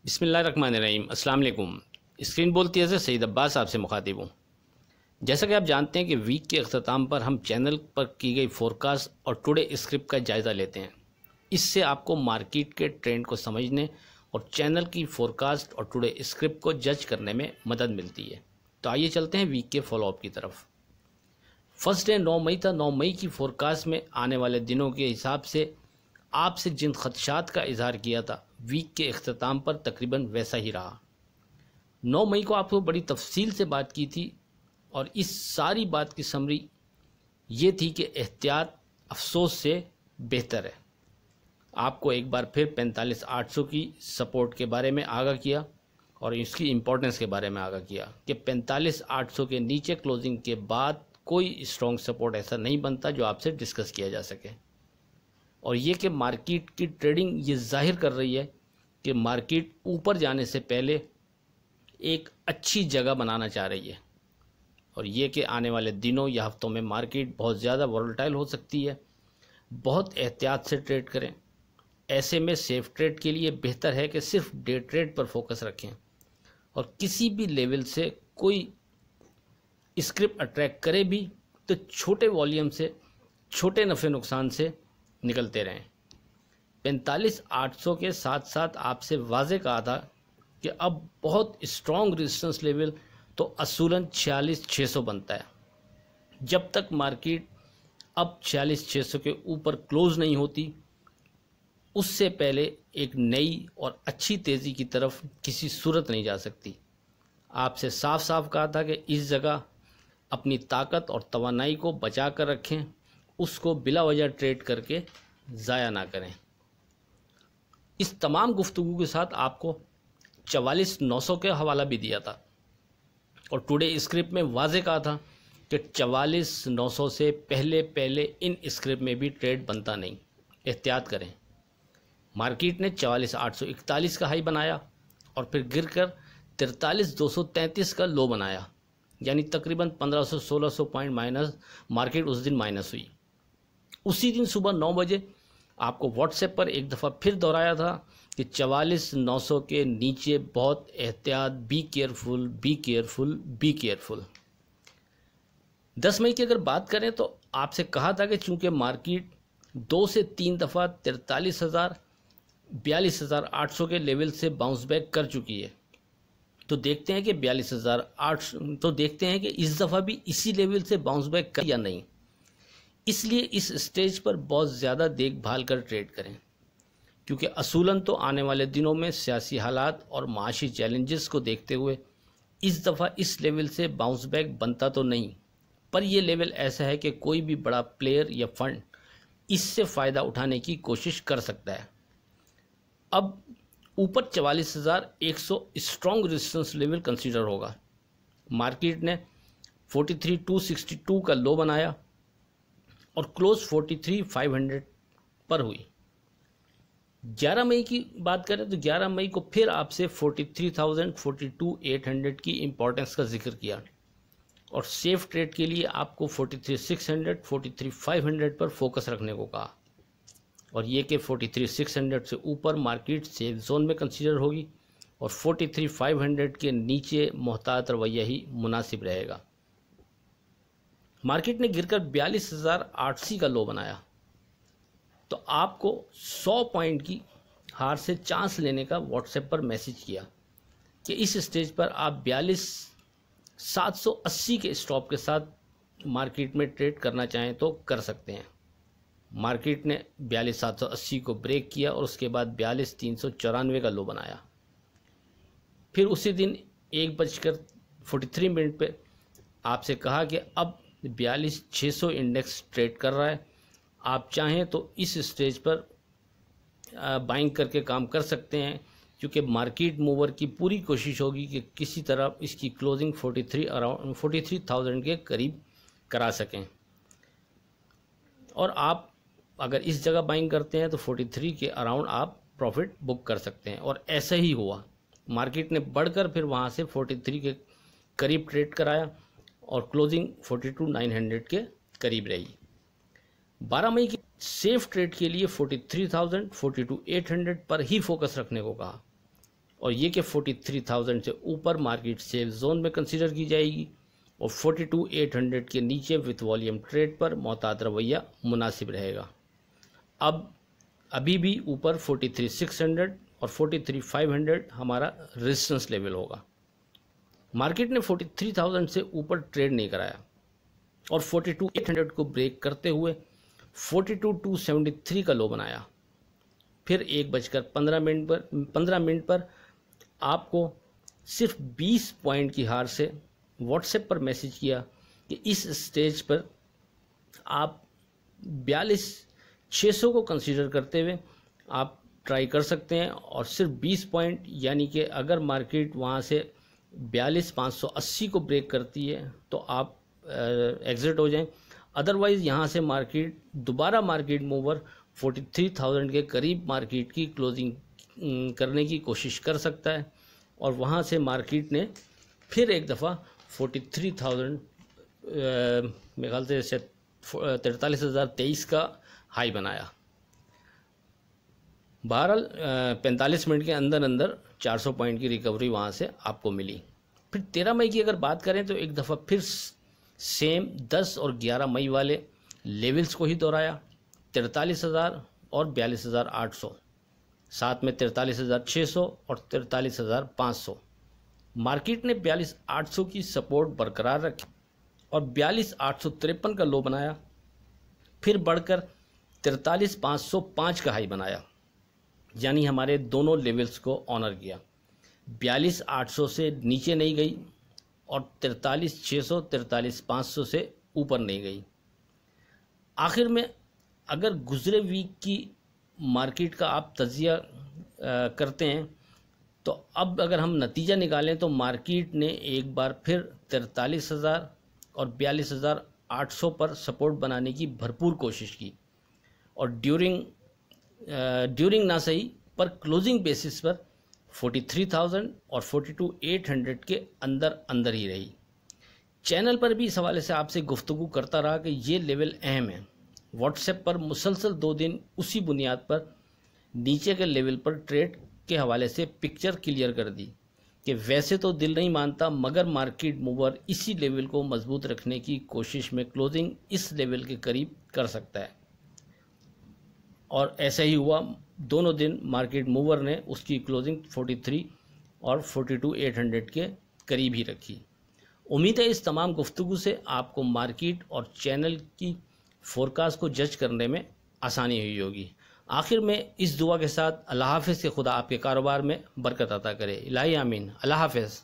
बिस्मिल्लाहिर्रहमानिर्रहीम। अस्सलाम वालेकुम। स्क्रीन बोलती है सईद अब्बास आपसे मुखातिब हूँ। जैसा कि आप जानते हैं कि वीक के अख्ताम पर हम चैनल पर की गई फोरकास्ट और टुडे स्क्रिप्ट का जायज़ा लेते हैं। इससे आपको मार्केट के ट्रेंड को समझने और चैनल की फोरकास्ट और टुडे स्क्रिप्ट को जज करने में मदद मिलती है। तो आइए चलते हैं वीक के फॉलोअप की तरफ। फर्स्ट डे 9 मई था। 9 मई की फोरकास्ट में आने वाले दिनों के हिसाब से आपसे जिन खदशात का इजहार किया था, वीक के अख्ताम पर तकरीबन वैसा ही रहा। 9 मई को आपको बड़ी तफसील से बात की थी और इस सारी बात की समरी ये थी कि एहतियात अफसोस से बेहतर है। आपको एक बार फिर 45,800 की सपोर्ट के बारे में आगाह किया और इसकी इम्पोर्टेंस के बारे में आगाह किया कि 45,800 के नीचे क्लोजिंग के बाद कोई स्ट्रॉन्ग सपोर्ट ऐसा नहीं बनता जो आपसे डिस्कस किया जा सके। और ये कि मार्केट की ट्रेडिंग ये जाहिर कर रही है कि मार्केट ऊपर जाने से पहले एक अच्छी जगह बनाना चाह रही है और ये कि आने वाले दिनों या हफ्तों में मार्केट बहुत ज़्यादा वोलेटाइल हो सकती है। बहुत एहतियात से ट्रेड करें। ऐसे में सेफ ट्रेड के लिए बेहतर है कि सिर्फ डे ट्रेड पर फोकस रखें और किसी भी लेवल से कोई स्क्रिप्ट अट्रैक्ट करे भी तो छोटे वॉल्यूम से, छोटे नफ़े नुकसान से निकलते रहें। 45,800 के साथ साथ आपसे वाजे कहा था कि अब बहुत स्ट्रॉन्ग रेजिस्टेंस लेवल तो असूलन 46,600 बनता है। जब तक मार्केट अब 46,600 के ऊपर क्लोज नहीं होती, उससे पहले एक नई और अच्छी तेज़ी की तरफ किसी सूरत नहीं जा सकती। आपसे साफ साफ कहा था कि इस जगह अपनी ताकत और तवानाई को बचा कर रखें, उसको बिला वजह ट्रेड करके ज़ाया ना करें। इस तमाम गुफ्तगू के साथ आपको 44,900 का हवाला भी दिया था और टुडे स्क्रिप्ट में वाजे कहा था कि 44,900 से पहले इन स्क्रिप्ट में भी ट्रेड बनता नहीं, एहतियात करें। मार्केट ने 44,841 का हाई बनाया और फिर गिरकर 43,233 का लो बनाया, यानी तकरीबन 1500-1600 पॉइंट माइनस मार्केट उस दिन माइनस हुई। उसी दिन सुबह 9 बजे आपको व्हाट्सएप पर एक दफ़ा फिर दोहराया था कि 44,900 के नीचे बहुत एहतियात, be careful, be careful, be careful. 10 मई की अगर बात करें तो आपसे कहा था कि चूंकि मार्केट 2 से 3 दफ़ा 43,000, 42,800 के लेवल से बाउंस बैक कर चुकी है, तो देखते हैं कि 42,800 तो देखते हैं कि इस दफ़ा भी इसी लेवल से बाउंस बैक कर या नहीं। इसलिए इस स्टेज पर बहुत ज़्यादा देखभाल कर ट्रेड करें, क्योंकि असूलन तो आने वाले दिनों में सियासी हालात और माशी चैलेंजेस को देखते हुए इस दफ़ा इस लेवल से बाउंस बैक बनता तो नहीं, पर यह लेवल ऐसा है कि कोई भी बड़ा प्लेयर या फंड इससे फ़ायदा उठाने की कोशिश कर सकता है। अब ऊपर 44,100 स्ट्रॉन्ग रेजिस्टेंस लेवल कंसीडर होगा। मार्केट ने 43,262 का लो बनाया और क्लोज 43,500 पर हुई। 11 मई की बात करें तो 11 मई को फिर आपसे 43,000, 42,800 की इम्पोर्टेंस का जिक्र किया और सेफ ट्रेड के लिए आपको 43,600, 43,500 पर फोकस रखने को कहा और ये कि 43,600 से ऊपर मार्केट सेफ जोन में कंसीडर होगी और 43,500 के नीचे मोहतात रवैया ही मुनासिब रहेगा। मार्केट ने गिरकर 42,080 का लो बनाया, तो आपको 100 पॉइंट की हार से चांस लेने का व्हाट्सएप पर मैसेज किया कि इस स्टेज पर आप 42,780 के स्टॉप के साथ मार्केट में ट्रेड करना चाहें तो कर सकते हैं। मार्केट ने 42,780 को ब्रेक किया और उसके बाद 42,394 का लो बनाया। फिर उसी दिन 1:43 पे आपसे कहा कि अब 42,600 इंडेक्स ट्रेड कर रहा है, आप चाहें तो इस स्टेज पर बाइंग करके काम कर सकते हैं, क्योंकि मार्केट मूवर की पूरी कोशिश होगी कि किसी तरह इसकी क्लोजिंग 43,000 के करीब करा सकें और आप अगर इस जगह बाइंग करते हैं तो 43 के अराउंड आप प्रॉफिट बुक कर सकते हैं। और ऐसा ही हुआ, मार्केट ने बढ़कर फिर वहाँ से 43 के करीब ट्रेड कराया और क्लोजिंग 42,900 के करीब रही। 12 मई की सेफ ट्रेड के लिए 43,000, 42,800 पर ही फोकस रखने को कहा और ये कि 43,000 से ऊपर मार्केट सेल जोन में कंसीडर की जाएगी और 42,800 के नीचे विथ वॉल्यूम ट्रेड पर मोहतात रवैया मुनासिब रहेगा। अब अभी भी ऊपर 43,600 और 43,500 हमारा रेजिस्टेंस लेवल होगा। मार्केट ने 43,000 से ऊपर ट्रेड नहीं कराया और 42,800 को ब्रेक करते हुए 42,273 का लो बनाया। फिर 1:15 पर आपको सिर्फ 20 पॉइंट की हार से व्हाट्सएप पर मैसेज किया कि इस स्टेज पर आप 42,600 को कंसीडर करते हुए आप ट्राई कर सकते हैं और सिर्फ 20 पॉइंट, यानी कि अगर मार्केट वहाँ से 42,580 को ब्रेक करती है तो आप एग्जिट हो जाएं। अदरवाइज़ यहाँ से मार्केट दोबारा मार्केट मूवर 43,000 के करीब मार्केट की क्लोजिंग करने की कोशिश कर सकता है और वहाँ से मार्केट ने फिर एक दफ़ा 43,000 मेरे ख्याल से 43,023 का हाई बनाया। बहरहाल 45 मिनट के अंदर अंदर 400 पॉइंट की रिकवरी वहाँ से आपको मिली। फिर 13 मई की अगर बात करें तो एक दफ़ा फिर सेम 10 और 11 मई वाले लेवल्स को ही दोहराया, 43,000 और 42,800, साथ में 43,600 और 43,500। मार्केट ने 42,800 की सपोर्ट बरकरार रखी और 42,853 का लो बनाया, फिर बढ़कर 43,505 का हाई बनाया, यानी हमारे दोनों लेवल्स को ऑनर किया। 42,800 से नीचे नहीं गई और 43,600 43,500 से ऊपर नहीं गई। आखिर में अगर गुजरे वीक की मार्केट का आप तजिया करते हैं तो अब अगर हम नतीजा निकालें तो मार्केट ने एक बार फिर 43,000 और 42,800 पर सपोर्ट बनाने की भरपूर कोशिश की और ड्यूरिंग ना सही पर क्लोजिंग बेसिस पर 43,000 और 42,800 के अंदर ही रही। चैनल पर भी इस हवाले से आपसे गुफ्तगू करता रहा कि ये लेवल अहम है। व्हाट्सएप पर मुसलसल 2 दिन उसी बुनियाद पर नीचे के लेवल पर ट्रेड के हवाले से पिक्चर क्लियर कर दी कि वैसे तो दिल नहीं मानता मगर मार्केट मूवर इसी लेवल को मजबूत रखने की कोशिश में क्लोजिंग इस लेवल के करीब कर सकता है और ऐसा ही हुआ। दोनों दिन मार्केट मूवर ने उसकी क्लोजिंग 43 और 42,800 के करीब ही रखी। उम्मीद है इस तमाम गुफ्तगू से आपको मार्केट और चैनल की फोरकास्ट को जज करने में आसानी हुई होगी। आखिर में इस दुआ के साथ अल्लाह हाफ़िज़ के खुदा आपके कारोबार में बरकत अता करे। इलाही आमीन। अल्लाह हाफ़िज़।